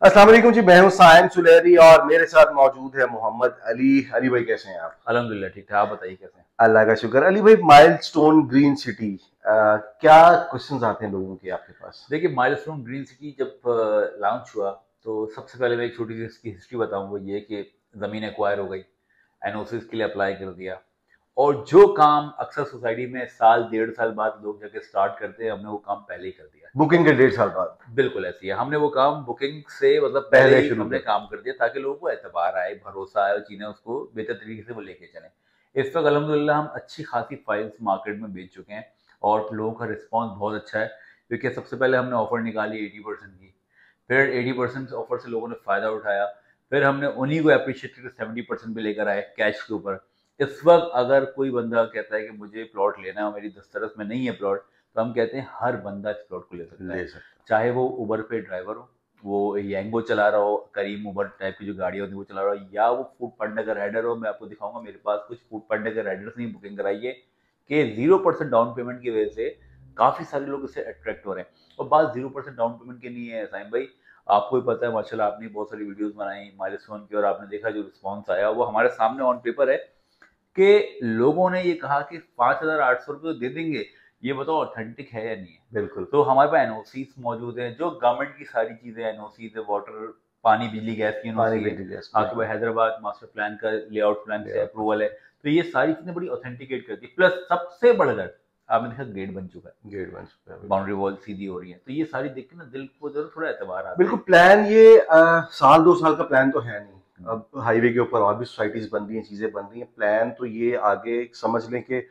अस्सलाम वालेकुम जी, मैं हूं सायम सुलेरी और मेरे साथ मौजूद है मोहम्मद अली। अली भाई कैसे हैं आप? अल्हम्दुलिल्लाह ठीक ठाक। आप बताइए कैसे हैं? अल्लाह का शुक्र। अली भाई, माइलस्टोन ग्रीन सिटी, क्या क्वेश्चंस आते हैं लोगों के आपके पास? देखिए, माइलस्टोन ग्रीन सिटी जब लॉन्च हुआ तो सबसे पहले मैं एक छोटी सी इसकी हिस्ट्री बताऊं। वो ये कि ज़मीन एक्वायर हो गई, एनओसी के लिए अप्लाई कर दिया, और जो काम अक्सर सोसाइटी में साल डेढ़ साल बाद लोग जाके स्टार्ट करते हैं, हमने वो काम पहले ही कर दिया। बुकिंग के 1.5 साल बाद बिल्कुल ऐसी है, हमने वो काम बुकिंग से मतलब पहले पहले ही शुरू हमने कर काम कर दिया ताकि लोगों को एतबार आए, भरोसा आए और चीज़ें उसको बेहतर तरीके से वो लेके चलें। इस वक्त अल्हम्दुलिल्लाह हम अच्छी खासी फाइल्स मार्केट में बेच चुके हैं और लोगों का रिस्पॉन्स बहुत अच्छा है, क्योंकि सबसे पहले हमने ऑफर निकाली 80% की, फिर 80% ऑफर से लोगों ने फ़ायदा उठाया, फिर हमने उन्हीं को अप्रिशिएट करके 70% पे लेकर आए कैश के ऊपर। इस वक्त अगर कोई बंदा कहता है कि मुझे प्लॉट लेना है और मेरी दस्तरस में नहीं है प्लॉट, तो हम कहते हैं हर बंदा इस प्लॉट को ले सकता ले है, सकते चाहे वो उबर पे ड्राइवर हो, वो यंगो चला रहा हो, करीम उबर टाइप की जो गाड़ियाँ होती है वो चला रहा हो, या वो फूड पांडा का राइडर हो। मैं आपको दिखाऊंगा, मेरे पास कुछ फूड पांडा के राइडर्स ने बुकिंग कराई है कि 0% डाउन पेमेंट की वजह से काफ़ी सारे लोग इससे अट्रैक्ट हो रहे हैं। और बात 0% डाउन पेमेंट की नहीं है साइम भाई, आपको भी पता है माशाल्लाह, आपने बहुत सारी वीडियोस बनाई माइलस्टोन की और आपने देखा जो रिस्पॉन्स आया वो हमारे सामने ऑन पेपर है कि लोगों ने ये कहा कि 5,800 रुपये दे देंगे। ये बताओ ऑथेंटिक है या नहीं है? हैं। बिल्कुल। तो हमारे पास एनओसीज मौजूद हैं, जो गवर्नमेंट की सारी चीज़ें एनओसीज है, वाटर, पानी, बिजली, गैस की पानी एनओसी है, बिजली गैस, आपके पास बिल्कुल। हैदराबाद मास्टर प्लान का लेआउट प्लान से ले आओ। अप्रूवल है। तो ये सारी चीज़ें बड़ी ऑथेंटिकेट करती है, प्लस सबसे बढ़कर आपने देखा गेट बन चुका है, गेट बन चुका है, बिल्कुल। बाउंड्री वॉल सीधी हो रही है, तो ये सारी देख के ना दिल को जरूर थोड़ा एतबार आता है। बिल्कुल प्लान ये साल 2 साल का प्लान तो है नहीं। अब हाईवे के ऊपर और भी सोसाइटीज बन रही हैं, चीजें बन रही हैं। प्लान तो ये आगे समझ लें कि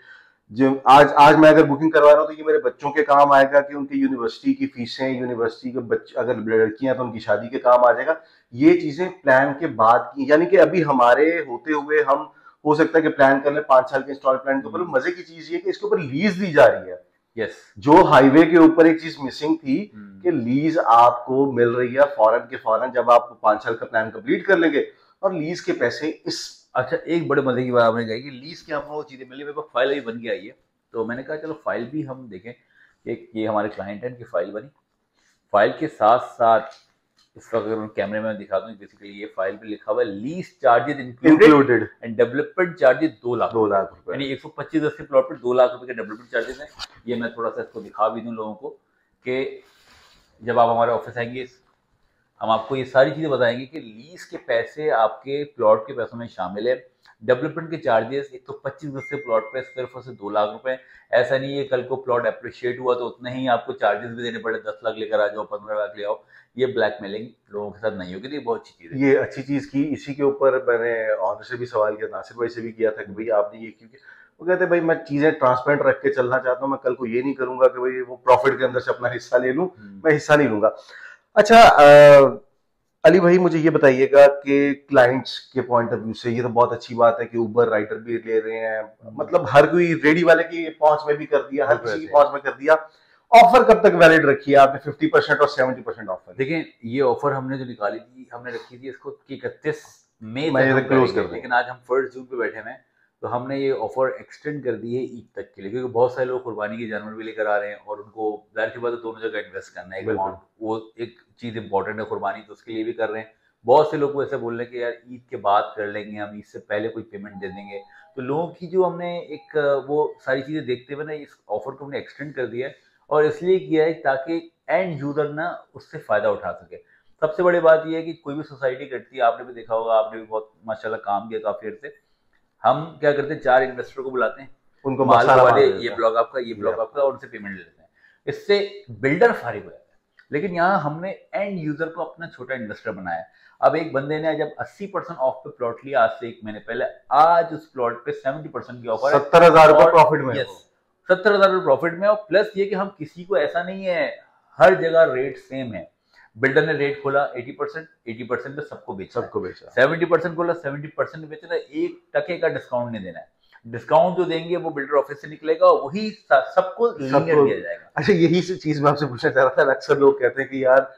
जो आज आज मैं अगर बुकिंग करवा रहा हूँ तो ये मेरे बच्चों के काम आएगा कि उनकी यूनिवर्सिटी की फीसें, यूनिवर्सिटी के बच्चे अगर लड़कियां तो उनकी शादी के काम आ जाएगा। ये चीजें प्लान के बाद की, यानी कि अभी हमारे होते हुए हम हो सकता है कि प्लान कर ले 5 साल के इंस्टॉल प्लान के ऊपर। मजे की चीज ये कि इसके ऊपर लीज दी जा रही है। यस। जो हाईवे के ऊपर एक चीज मिसिंग थी कि हम्म। लीज आपको मिल रही है फौरन के फौरन, जब आप 5 साल का प्लान कंप्लीट कर लेंगे। और लीज के पैसे इस अच्छा, एक बड़े मजे की बात आपने कही कि लीज की हमको वो चीज़ें मिली, मेरे पास फाइल अभी बन के आई है, तो मैंने कहा चलो फाइल भी हम देखें। एक ये हमारे क्लाइंट है, इनकी फाइल बनी, फाइल के साथ साथ इस वक्त अगर मैं कैमरे में दिखा दूं, बेसिकली ये फाइल पे लिखा हुआ है lease charges included included and development charges 2 lakh दो रुपए, लाख रुपए यानी 125 के प्लॉट पर 2 लाख रुपए के डेवलपमेंट चार्जेस हैं। ये मैं थोड़ा सा इसको दिखा भी दूं लोगों को कि जब आप हमारे ऑफिस आएंगे हम आपको ये सारी चीज़ें बताएंगे कि लीज के पैसे आपके प्लॉट के पैसों में शामिल है। डेवलपमेंट के चार्जेस एक तो 25 गज के प्लॉट पे स्क्वायर फुट से 2 लाख रुपए। ऐसा नहीं है कल को प्लॉट अप्रिशिएट हुआ तो उतने ही आपको चार्जेस भी देने पड़े, 10 लाख लेकर आ जाओ, 15 लाख ले आओ। ये ब्लैकमेलिंग लोगों के साथ नहीं होगी, तो ये बहुत अच्छी चीज़ है। ये अच्छी चीज की। इसी के ऊपर मैंने ऑनर से भी सवाल किया, नासिर भाई से भी किया था कि भाई आपने ये क्योंकि वो कहते हैं भाई मैं चीजें ट्रांसपेरेंट रख के चलना चाहता हूँ। मैं कल को ये नहीं करूंगा कि भाई वो प्रॉफिट के अंदर से अपना हिस्सा ले लूं। मैं हिस्सा नहीं लूंगा। अच्छा, अली भाई मुझे ये बताइएगा कि क्लाइंट्स के पॉइंट ऑफ व्यू से ये तो बहुत अच्छी बात है कि उबर राइडर भी ले रहे हैं। मतलब हर कोई रेडी वाले की पहुंच में भी कर दिया, हर बिल्कुल किसी की ऐसे है। पहुंच में कर दिया। ऑफर कब तक वैलिड रखी है आपने? 50% और 70% ऑफर? देखें, ये ऑफर हमने जो निकाली थी, हमने रखी थी इसको कि 31 मई मैं तक ये हम क्लोज करेंगे, कर दूं? लेकिन आज हम 1 जून पे बैठे हुए हैं, तो हमने ये ऑफर एक्सटेंड कर दी है ईद तक के लिए, क्योंकि बहुत सारे लोग कुर्बानी के जानवर भी लेकर आ रहे हैं और उनको जाहिर सी बात है दोनों जगह इन्वेस्ट करना है, एक बिल्कुल। अमाउंट, वो एक चीज़ इंपॉर्टेंट है कुर्बानी, तो उसके लिए भी कर रहे हैं। बहुत से लोग को ऐसे बोल रहे हैं कि यार ईद के बाद कर लेंगे, हम ईद से पहले कोई पेमेंट दे देंगे। तो लोगों की जो हमने एक वो सारी चीज़ें देखते हुए ना इस ऑफर को हमने एक्सटेंड कर दिया है, और इसलिए किया है ताकि एंड यूजर ना उससे फायदा उठा सके। सबसे बड़ी बात यह है कि कोई भी सोसाइटी करती है, आपने भी देखा होगा, आपने भी बहुत माशाल्लाह काम किया काफी देर से, हम क्या करते हैं, 4 इन्वेस्टर को बुलाते हैं, उनको माल सारा करवा माल दे, दे ये देता ब्लॉक आपका, ये है, ये ब्लॉक आपका। आपका, और उनसे पेमेंट ले लेते हैं। इससे बिल्डर फारिग हो जाता है, लेकिन यहाँ हमने एंड यूजर को अपना छोटा इन्वेस्टर बनाया है। अब एक बंदे ने जब 80% ऑफ पे प्लॉट लिया आज से 1 महीने पहले, आज उस प्लॉट पे 70% की ऑफर है। 70,000 रुपए और प्रॉफिट में है यस, वो। 70,000 प्रॉफिट में। और प्लस ये कि हम किसी को, ऐसा नहीं है, हर जगह रेट सेम है। बिल्डर ने रेट खोला 80%, 80% पे सबको बेचना है। सबको बेचा। 70% खोला, 70% बेचना है, 1 टके का डिस्काउंट नहीं देना है। डिस्काउंट जो देंगे वो बिल्डर ऑफिस से निकलेगा, वही सबको लीनियर सबको। दिया जाएगा। अच्छा, यही चीज मैं आपसे पूछना चाह रहा था। अक्सर लोग कहते हैं कि यार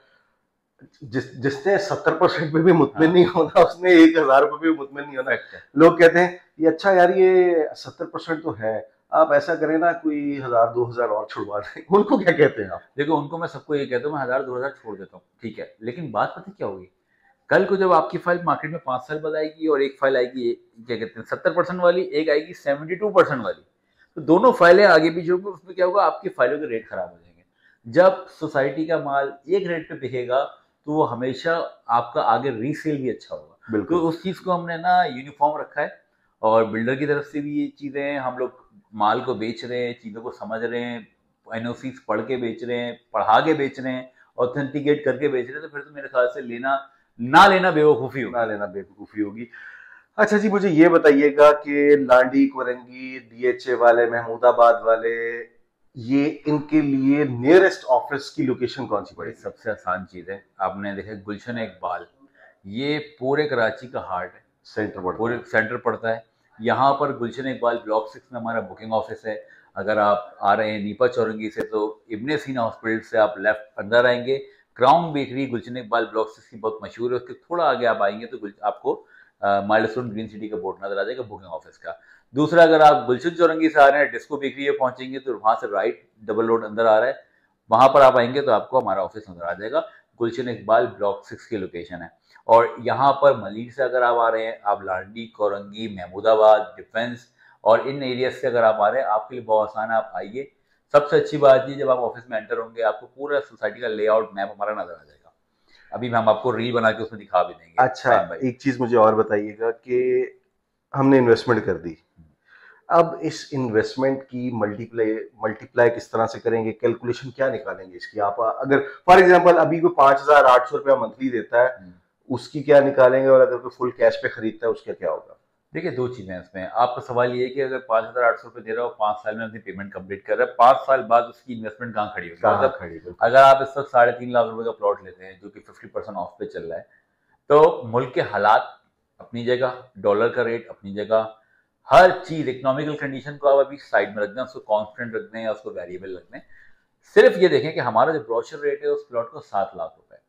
जिसने 70% पे भी मुतमिन हाँ, नहीं होना उसने 1,000 रुपए भी मुतमिन नहीं होना। फैक्ट है। लोग कहते हैं ये अच्छा यार, ये 70% तो है, आप ऐसा करें ना, कोई 1000-2000 और छुड़वा दें। उनको क्या कहते हैं आप? देखो उनको मैं सबको ये कहता हूँ, मैं 1000-2000 छोड़ देता हूँ, ठीक है, लेकिन बात पता है क्या होगी, कल को जब आपकी फाइल मार्केट में 5 साल बाद आएगी और एक फाइल आएगी क्या कहते हैं 70% वाली, एक आएगी 72% वाली, तो दोनों फाइलें आगे पीछे होंगी, उसमें क्या होगा, आपकी फाइलों के रेट खराब हो जाएंगे। जब सोसाइटी का माल एक रेट पे बिकेगा तो वो हमेशा आपका आगे रीसेल भी अच्छा होगा। तो बिल्कुल। उस चीज को हमने ना यूनिफॉर्म रखा है, और बिल्डर की तरफ से भी ये चीजें, हम लोग माल को बेच रहे हैं, चीजों को समझ रहे हैं, एनओसी पढ़ के बेच रहे हैं, पढ़ा के बेच रहे हैं, ऑथेंटिकेट करके बेच रहे हैं, तो फिर तो मेरे ख्याल से लेना ना लेना बेवकूफी होगी। ना लेना बेवकूफी होगी। अच्छा जी, मुझे ये बताइएगा कि लांडी, कोरंगी, डीएचए वाले, महमूदाबाद वाले, ये इनके लिए नियरेस्ट ऑफिस की लोकेशन कौन सी बड़ी पड़ेगी? सबसे आसान चीज है, आपने देखा गुलशन इकबाल, ये पूरे कराची का हार्ट है, सेंटर पड़ता पूरे है। सेंटर पड़ता है। यहाँ पर गुलशन इकबाल ब्लॉक 6 में हमारा बुकिंग ऑफिस है। अगर आप आ रहे हैं नीपा चौरंगी से तो इब्ने सीना हॉस्पिटल से आप लेफ्ट अंदर आएंगे, क्राउन बेकरी गुलशन इकबाल ब्लॉक 6 की बहुत मशहूर है, उसके थोड़ा आगे आप आएंगे तो आपको माइलस्टोन ग्रीन सिटी का बोर्ड नजर आ जाएगा बुकिंग ऑफिस का। दूसरा, अगर आप गुलशन चौरंगी से आ रहे हैं डिस्को बेकरी में पहुंचेंगे तो वहां से राइट डबल रोड अंदर आ रहा है, वहां पर आप आएंगे तो आपको हमारा ऑफिस नजर आ जाएगा। गुलशन इकबाल ब्लॉक 6 की लोकेशन है। और यहाँ पर मलिर से अगर आप आ रहे हैं, आप लाडी, कोरंगी, महमूदाबाद, डिफेंस और इन एरियाज से अगर आप आ रहे हैं, आपके लिए बहुत आसान है, आप आइए। सबसे अच्छी बात ये, जब आप ऑफिस में एंटर होंगे आपको पूरा सोसाइटी का लेआउट मैप हमारा नजर आ जाएगा। अभी हम आपको रील बना के उसमें दिखा भी देंगे अच्छा, साइम भाई। एक चीज मुझे और बताइएगा कि हमने इन्वेस्टमेंट कर दी, अब इस इन्वेस्टमेंट की मल्टीप्लाई मल्टीप्लाई किस तरह से करेंगे? कैलकुलेशन क्या निकालेंगे इसकी? आप अगर फॉर एग्जांपल अभी कोई 5,800 रुपया मंथली देता है, उसकी क्या निकालेंगे? और अगर कोई फुल कैश पे खरीदता है उसका क्या होगा? देखिए दो चीजें हैं इसमें, आपका सवाल ये है कि अगर 5,800 रुपये दे रहा हो, 5 साल में अपनी पेमेंट कंप्लीट कर रहा है, 5 साल बाद उसकी इन्वेस्टमेंट कहाँ खड़ी होगी? कहाँ मतलब खड़ी? बिल्कुल। अगर आप इस वक्त 3.5 लाख रुपए का प्लॉट लेते हैं जो कि 50% ऑफ पे चल रहा है, तो मुल्क के हालात अपनी जगह, डॉलर का रेट अपनी जगह, हर चीज इकोनॉमिकल कंडीशन को आप अभी साइड में रख दें, उसको कांस्टेंट रख दें या उसको वेरिएबल रख दें। सिर्फ ये देखें कि हमारा जो ब्रोशर रेट है उस प्लॉट को 7 लाख रुपए,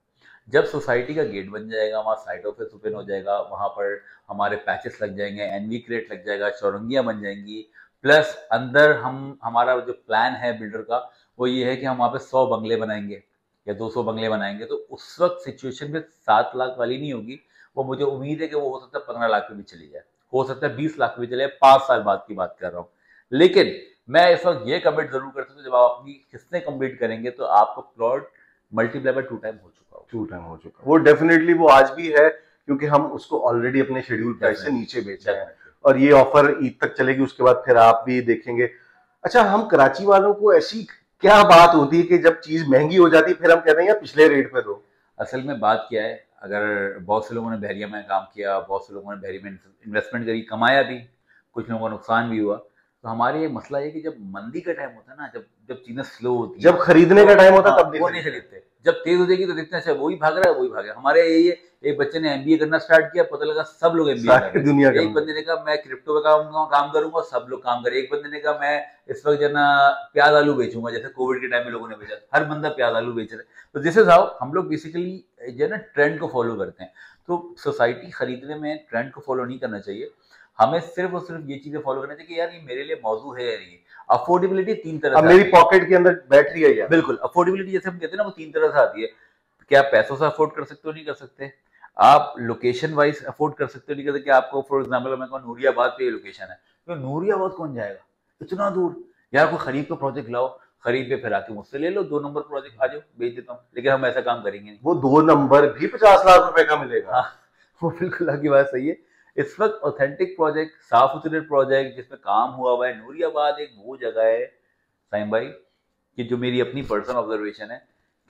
जब सोसाइटी का गेट बन जाएगा, वहाँ साइट ऑफिस ओपन हो जाएगा, वहाँ पर हमारे पैचेस लग जाएंगे, एनवी क्रेट लग जाएगा, चौरंगियाँ बन जाएंगी, प्लस अंदर हम हमारा जो प्लान है बिल्डर का वो ये है कि हम वहाँ पे 100 बंगले बनाएंगे या 200 बंगले बनाएंगे, तो उस वक्त सिचुएशन में 7 लाख वाली नहीं होगी। वो मुझे उम्मीद है कि वो हो सकता है 15 लाख पे भी चली जाए, हो सकता है 20 लाख पे भी चले, 5 साल बाद की बात कर रहा हूँ। लेकिन मैं इस वक्त ये कमिट जरूर कर सकता हूँ, जब आप अपनी किस्तें कंप्लीट करेंगे तो आपका प्लॉट मल्टीप्लाई बाय 2 टाइम हो चुका होगा। 2 टाइम हो चुका वो डेफिनेटली, वो आज भी है, क्योंकि हम उसको ऑलरेडी अपने शेड्यूल प्राइस से नीचे बेचे हैं। और ये ऑफर ईद तक चलेगी, उसके बाद फिर आप भी देखेंगे। अच्छा, हम कराची वालों को ऐसी क्या बात होती है कि जब चीज महंगी हो जाती है फिर हम कहते हैं यार पिछले रेट पे दो? असल में बात क्या है, अगर बहुत से लोगों ने बहरिया में काम किया, बहुत से लोगों ने बहरिया में इन्वेस्टमेंट करी, कमाया भी, कुछ लोगों का नुकसान भी हुआ, तो हमारे ये मसला है कि जब मंदी का टाइम होता है ना, जब जब चीजें स्लो होती जब हैं, खरीदने का तो टाइम होता हाँ है तब वो नहीं नहीं खरीदते। खरीदते। जब तेज हो जाएगी तो देखते हैं अच्छा वही भाग रहा है, वही भाग रहा है। हमारे यही है, एक बच्चे ने एमबीए करना स्टार्ट किया, पता लगा सब लोग एमबीए कर सारी रहे दुनिया हैं। एक कर बंदे ने कहा मैं क्रिप्टो पे काम करूंगा, सब लोग काम करे। एक बंदे ने कहा मैं इस वक्त जो है ना प्याज आलू बेचूंगा, जैसे कोविड के टाइम में लोगों ने बेचा, हर बंदा प्याज आलू बेच रहा है। तो दिस इज हाउ हम लोग बेसिकली जो है ना ट्रेंड को फॉलो करते हैं। तो सोसाइटी खरीदने में ट्रेंड को फॉलो नहीं करना चाहिए, हमें सिर्फ और सिर्फ ये चीजें फॉलो करनी चाहिए कि यार ये मेरे लिए मौजू है या नहीं। अफोर्डेबिलिटी 3 तरह अब से मेरी आती है। पॉकेट के अंदर बैटरी है यार। बिल्कुल, अफोर्डेबिलिटी जैसे हम कहते हैं ना, वो 3 तरह से आती है। क्या आप पैसों से अफोर्ड कर सकते हो? नहीं कर सकते। आप लोकेशन वाइज अफोर्ड कर सकते हो? नहीं कर सकते। आपको फॉर एग्जाम्पल मैं कहूँ नूरियाबाद पे ये लोकेशन है, तो नूरियाबाद कौन जाएगा इतना दूर? यार कोई खरीद का प्रोजेक्ट लाओ, खरीद पे फिर आके मुझसे ले लो, 2 नंबर प्रोजेक्ट आ जाओ, बेच देता हूँ। लेकिन हम ऐसा काम करेंगे नहीं। वो 2 नंबर भी 50 लाख रुपए का मिलेगा? हाँ, वो बिल्कुल आपकी बात सही है। इस वक्त ऑथेंटिक प्रोजेक्ट, साफ सुथरे प्रोजेक्ट जिसमें काम हुआ हुआ है, नूरियाबाद एक वो जगह है साइम भाई, कि जो मेरी अपनी पर्सनल ऑब्जर्वेशन है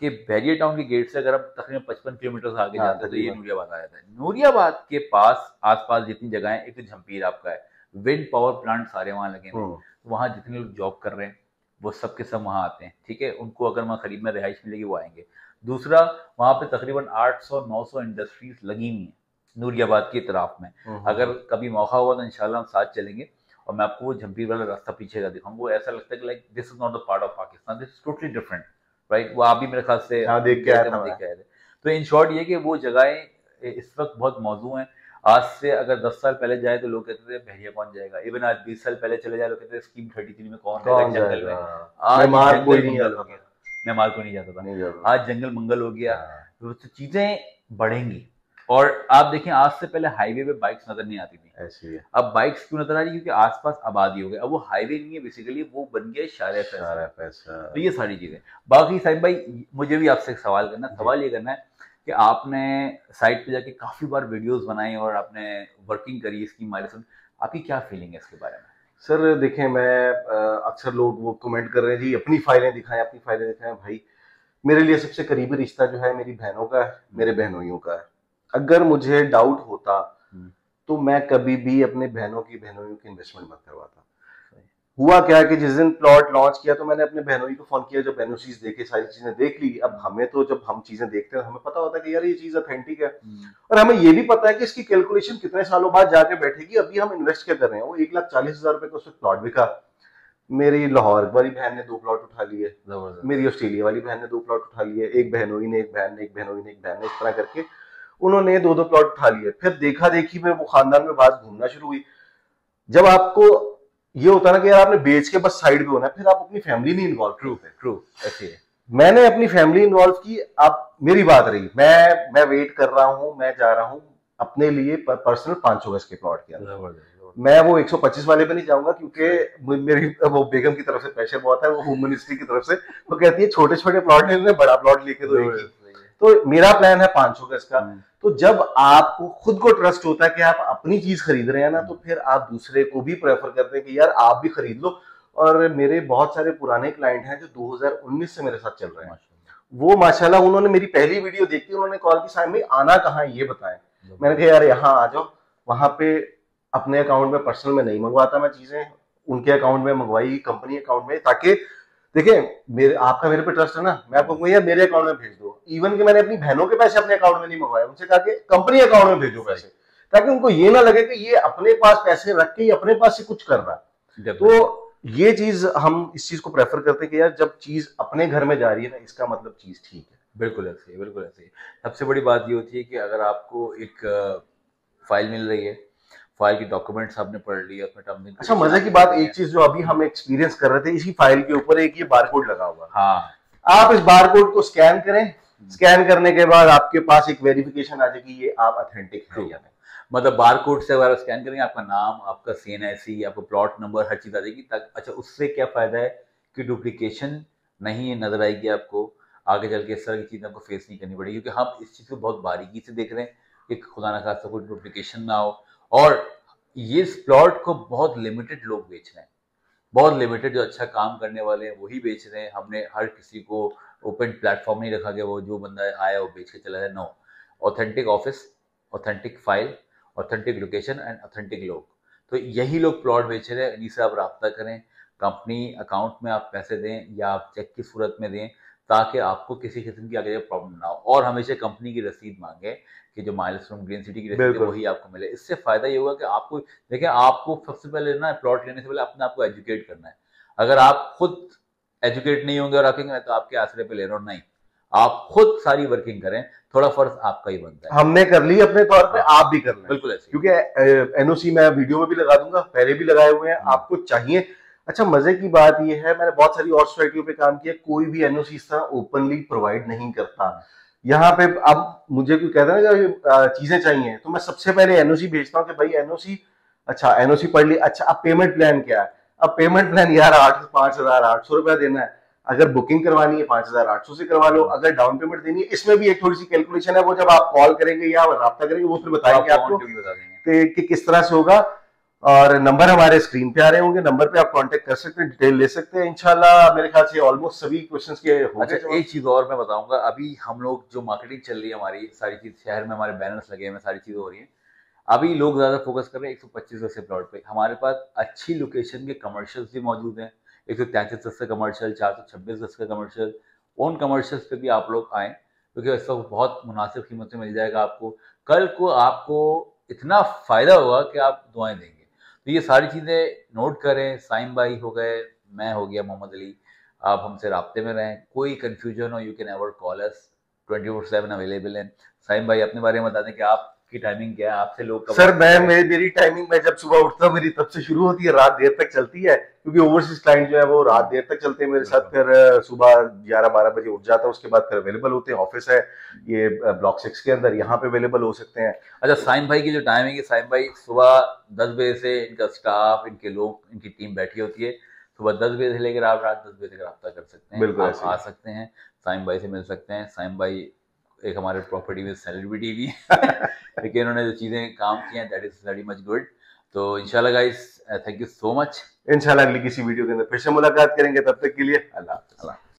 कि बैरियर टाउन के गेट से अगर आप तकरीबन 55 किलोमीटर से आगे हाँ, जाते हो तो ये तकरीबन। नूरियाबाद आ जाता है। नूरियाबाद के पास आसपास जितनी जगह है, एक तो झंपीर आपका है, विंड पावर प्लांट सारे वहां लगे हुए हैं, वहां जितने लोग जॉब कर रहे हैं वो सब के सब वहां आते हैं, ठीक है। उनको अगर वहां खरीद में रिहाइश मिलेगी वो आएंगे। दूसरा, वहां पे तकरीबन 800-900 इंडस्ट्रीज लगी हुई हैं नूरियाबाद की तरफ में। अगर कभी मौका हुआ तो इंशाल्लाह हम साथ चलेंगे और मैं आपको वो झंपीर वाला रास्ता पीछे का दिखाऊंगा। वो ऐसा लगता है कि like this is not the part of Pakistan, this is totally different, right. वो आप भी मेरे ख्याल से हाँ, देख के आया था देख के आए थे। तो इन शॉर्ट ये कि वो जगहें इस वक्त बहुत मौजू हैं। आज से अगर 10 साल पहले जाए तो लोग कहते थे बहरिया कौन जाएगा, इवन आज 20 साल पहले चले जाए लोग कहते थे स्कीम 33 में कौन रहेगा कौन जंगल में। जाएगा, आज मेहमान कोई जंगल नहीं मंगल हो आता गया। था, मैं माल को नहीं जाता था, नहीं जाता आज जंगल मंगल हो गया। हाँ, तो चीजें बढ़ेंगी। और आप देखें आज से पहले हाईवे पे बाइक्स नजर नहीं आती थी, ऐसी है। अब बाइक्स क्यों नजर आ रही है, क्योंकि आसपास आबादी हो गई, अब वो हाईवे नहीं है बेसिकली, वो बन गया शारे फैसला। सारा पैसा तो ये सारी चीजें। बाकी साहिब भाई मुझे भी आपसे एक सवाल करना है। जी। सवाल ये करना है कि आपने साइट पे जाके काफी बार वीडियोस बनाई और आपने वर्किंग करी इसकी माइलेज, आपकी क्या फीलिंग है इसके बारे में? सर देखें, मैं अक्सर लोग वो कमेंट कर रहे हैं जी अपनी फाइलें दिखाएं, अपनी फाइलें दिखाएं। भाई मेरे लिए सबसे करीबी रिश्ता जो है मेरी बहनों का है, मेरे बहनोइयों का है। अगर मुझे डाउट होता हम्म, तो मैं कभी भी अपने बहनों की बहनोइयों की इन्वेस्टमेंट मत करवाता। हुआ क्या कि जिस दिन प्लॉट लॉन्च किया तो मैंने अपने बहनोई को फोन किया, जब एनओसीज देखे, सारी चीजें देख ली। अब हमें तो जब हम चीजें देखते हैं हमें पता होता है कि यार ये चीज ऑथेंटिक है, और हमें ये भी पता है कि इसकी कैलकुलेशन कितने सालों बाद जाके बैठेगी। अभी हम इन्वेस्ट क्या कर रहे हैं, वो 1,40,000 रुपए का उसमें प्लॉट बिका। मेरी लाहौर वाली बहन ने 2 प्लॉट उठा लिए, जबरदस्त। मेरी ऑस्ट्रेलिया वाली बहन ने 2 प्लॉट उठा लिए, एक बहनोई ने, एक बहन ने, एक बहनोई ने, एक बहन ने, इस तरह करके उन्होंने 2-2 प्लॉट उठा लिए। फिर देखा देखी में वो खानदान में बात घूमना शुरू हुई। जब आपको ये होता है ना कि यार आपने बेच के बस साइड पे होना है, फिर आप अपनी फैमिली नहीं इन्वॉल्व ट्रू करते। ट्रू ऐसे है। मैंने अपनी फैमिली इन्वॉल्व की। अब मेरी बात रही, मैं वेट कर रहा हूं, मैं जा रहा हूं अपने लिए पर्सनल 500 गज के प्लॉट के अंदर। जबरदस्त। मैं वो 125 वाले पे नहीं जाऊंगा, क्योंकि मेरी वो बेगम की तरफ से प्रेशर बहुत है, वो होम मिनिस्ट्री की तरफ से वो कहती है छोटे छोटे प्लॉट ले लेने, बड़ा प्लॉट लेके दो एक ही। तो मेरा प्लान है 500 गज का। तो जब आपको खुद को ट्रस्ट होता है कि आप अपनी चीज खरीद रहे हैं ना, तो फिर आप दूसरे को भी प्रेफर करते हैं कि यार आप भी खरीद लो। और मेरे बहुत सारे पुराने क्लाइंट हैं जो 2019 से मेरे साथ चल रहे हैं, वो माशाल्लाह उन्होंने मेरी पहली वीडियो देखी, उन्होंने कॉल की, साहब में आना कहाँ है ये बताएं। मैंने कहा यार यहाँ आ जाओ। वहां पे अपने अकाउंट में पर्सनल में नहीं मंगवाता मैं चीजें, उनके अकाउंट में मंगवाई, कंपनी अकाउंट में, ताकि देखिए मेरे आपका मेरे पे ट्रस्ट है ना, मैं आपको कहूंगा यार मेरे अकाउंट में भेज दो। इवन कि मैंने अपनी बहनों के पैसे अपने अकाउंट में नहीं मंगवाए, उनसे कहा कि कंपनी अकाउंट में भेजो पैसे, ताकि उनको ये ना लगे कि ये अपने पास पैसे रख के अपने पास से कुछ कर रहा है। तो ये चीज हम इस चीज को प्रेफर करते हैं कि यार जब चीज अपने घर में जा रही है ना, इसका मतलब चीज ठीक है। बिल्कुल ऐसे ही, बिल्कुल ऐसे ही। सबसे बड़ी बात ये होती है कि अगर आपको एक फाइल मिल रही है, फाइल की डॉक्यूमेंट्स आपने पढ़ लिया, उसमें टर्म्स एंड अच्छा मजे की बात, एक चीज जो अभी हम एक्सपीरियंस कर रहे थे, इसी फाइल के ऊपर एक ये बारकोड लगा हुआ है। हाँ, आप इस बारकोड को स्कैन करें, स्कैन करने के बाद आपके पास एक वेरिफिकेशन आ जाएगी ये आप ऑथेंटिक है या नहीं। मतलब बारकोड से अगर स्कैन करेंगे आपका नाम, आपका सीएनआईसी, आपका प्लॉट नंबर, हर चीज आ जाएगी। अच्छा उससे क्या फायदा है कि डुप्लीकेशन नहीं नजर आएगी आपको, आगे चल के इस तरह की चीज आपको फेस नहीं करनी पड़ेगी, क्योंकि हम इस चीज को बहुत बारीकी से देख रहे हैं कि खुदा ना खास्ता कोई डुप्लीकेशन ना हो। और ये इस प्लॉट को बहुत लिमिटेड लोग बेच रहे हैं, बहुत लिमिटेड, जो अच्छा काम करने वाले हैं वही बेच रहे हैं। हमने हर किसी को ओपन प्लेटफॉर्म नहीं रखा कि वो जो बंदा आया वो बेच के चला जाए। No, authentic office, authentic file, authentic location and authentic लोग। तो यही लोग प्लॉट बेच रहे हैं, इन्हीं से आप रब्ता करें। कंपनी अकाउंट में आप पैसे दें या आप चेक की सूरत में दें, ताकि आपको किसी किस्म की आगे प्रॉब्लम ना हो। और हमेशा कंपनी की रसीद मांगे कि जो माइलस्टोन ग्रीन सिटी की रसीद है वही आपको मिले। इससे फायदा ये होगा कि आपको, देखिए आपको सबसे पहले ना प्लॉट लेने से पहले अपने आप को एजुकेट करना है। अगर आप खुद एजुकेट नहीं होंगे और आप कहेंगे तो आपके आसरे पे ले रहा हूं, नहीं, आप खुद सारी वर्किंग करें, थोड़ा फर्ज आपका ही बनता है। हमने कर ली अपने तौर पे, आप भी कर लें। बिल्कुल ऐसे, क्योंकि एनओसी मैं वीडियो में भी लगा दूंगा, पहले भी लगाए हुए हैं, आपको चाहिए। अच्छा मजे की बात यह है, मैंने बहुत सारी और सोसाइटियों पे काम किया, कोई भी एनओसी इस तरह ओपनली प्रोवाइड नहीं करता। यहाँ पे अब मुझे कोई कहता है ना चीजें चाहिए, तो मैं सबसे पहले एनओसी भेजता हूँ कि भाई एनओसी, अच्छा एनओसी पढ़ ली, अच्छा अब पेमेंट प्लान क्या है। अब पेमेंट प्लान यार 5,800 रुपया देना है, अगर बुकिंग करवानी है 5,800 से करवा लो, अगर डाउन पेमेंट देनी है, इसमें भी एक थोड़ी सी कैलकुलेशन है, वो जब आप कॉल करेंगे या राब्ता करेंगे वो फिर बताएंगे आपको कि किस तरह से होगा। और नंबर हमारे स्क्रीन पे आ रहे होंगे, नंबर पे आप कांटेक्ट कर सकते हैं, डिटेल ले सकते हैं। इंशाल्लाह मेरे ख्याल से ऑलमोस्ट सभी क्वेश्चंस के हो गए। अच्छा एक चीज और मैं बताऊंगा, अभी हम लोग जो मार्केटिंग चल रही है हमारी, सारी चीज शहर में हमारे बैनर्स लगे हैं, सारी चीजें हो रही है, अभी लोग ज्यादा फोकस कर रहे हैं 125 गज के प्लॉट पे। हमारे पास अच्छी लोकेशन के कमर्शियल्स भी मौजूद हैं, 133 गज का कमर्शियल, 426 गज का कमर्शियल। उन कमर्शियल्स पे भी आप लोग आए, क्योंकि इस वक्त बहुत मुनासिब कीमत में मिल जाएगा आपको। कल को आपको इतना फायदा होगा कि आप दुआएं देंगे। तो ये सारी चीजें नोट करें। साइम भाई हो गए, मैं हो गया मोहम्मद अली, आप हमसे राब्ते में रहें, कोई कंफ्यूजन हो you can ever call us, 24/7 available हैं। साइम भाई अपने बारे में बता दें कि आप आपकी टाइमिंग क्या है, आपसे लोग कब सर मेरी टाइमिंग, मैं जब सुबह उठता हूँ मेरी तब से शुरू होती है, रात देर तक चलती है, क्योंकि ओवरसीज क्लाइंट जो है वो रात देर तक चलते हैं मेरे साथ, फिर सुबह 11-12 बजे उठ जाता है, उसके बाद फिर अवेलेबल होते हैं। ऑफिस है ये ब्लॉक 6 के अंदर, यहाँ पे अवेलेबल हो सकते हैं। अच्छा, साइम भाई की जो टाइमिंग है, साइम भाई सुबह 10 बजे से इनका स्टाफ, इनके लोग, इनकी टीम बैठी होती है, सुबह 10 बजे से लेकर आप रात 10 बजे तक रब्ता कर सकते हैं, बिल्कुल आप ऐसे आ ही। सकते हैं, साइम भाई से मिल सकते हैं। साइम भाई एक हमारे प्रॉपर्टी में सेलिब्रिटी भी है लेकिन इन्होंने जो चीज़ें काम की हैं that is very much good. तो इंशाल्लाह guys, thank you so much. इंशाल्लाह अगली किसी वीडियो के अंदर फिर से मुलाकात करेंगे, तब तक के लिए अल्लाह हाफ़िज़।